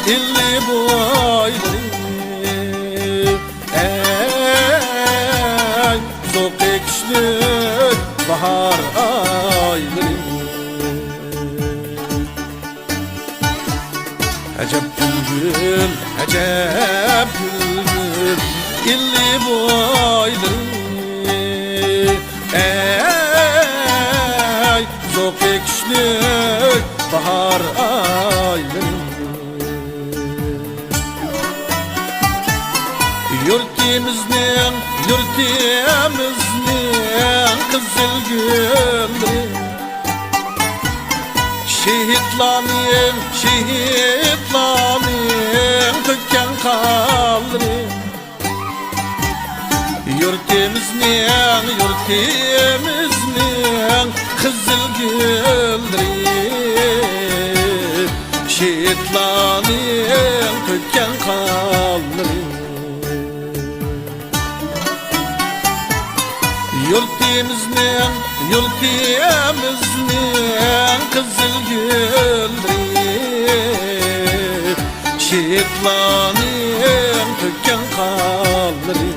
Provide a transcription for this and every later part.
illi boyları ey soğuk ekşlik bahar ayları acep gülgül acep gülgül illi boyları ey soğuk ekşlik bahar ayları yurtimizning kızıl gülleri şehitlaning tökken kalları yurtimizning kızıl gülleri şehitlaning tökken kalları yurtimizning kızıl gülleri şehitlaning tökken kalları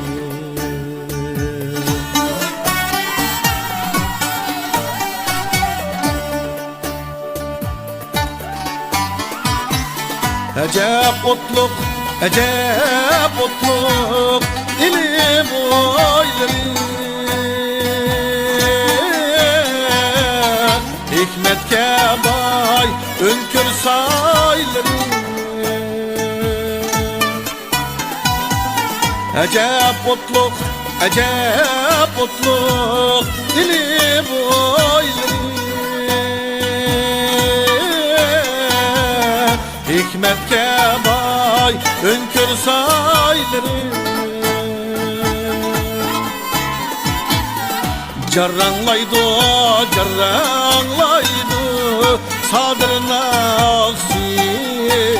acep otluk ili boyları hikmetke bay önkür sayları acep otluk ili boyları hikmetke bay önkür sayları jarranglaydı sadrına aksir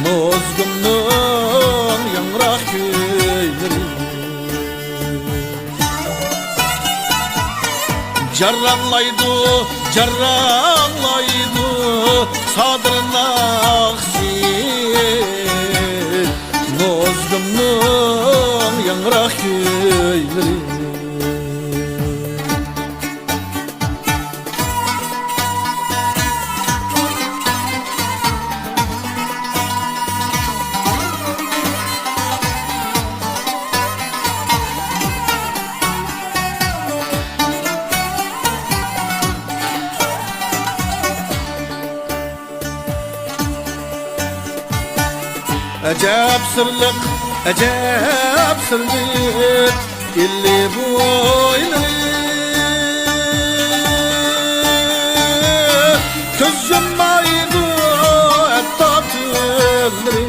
nozgumnun yangraq köyleri jarranglaydı sadrına aksir nozgumnun yangraq köyleri acep sırlık illi boyları köz yummaydı et tatılları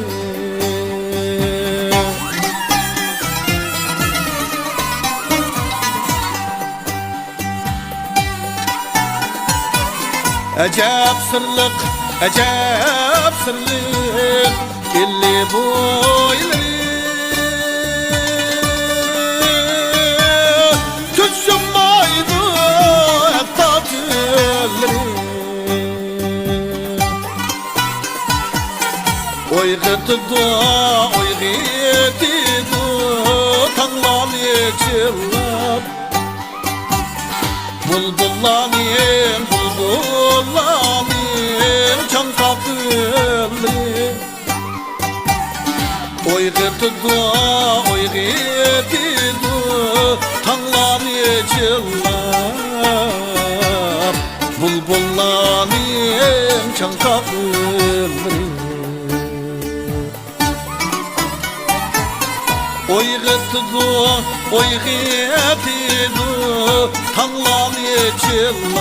acep sırlık illi boyları köz yummaydı et tatılları oygıtıdı tanlan içillap bulbullaning çankakıllı oygıtıdı tanlan içillap bulbullaning çankakıllı oygıtıdı tanlan içillap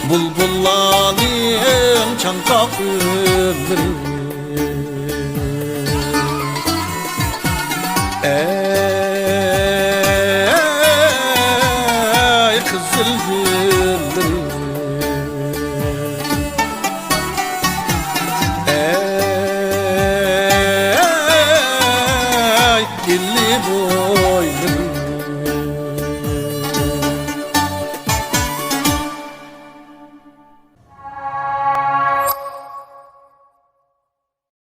bulbullaning çankakıllı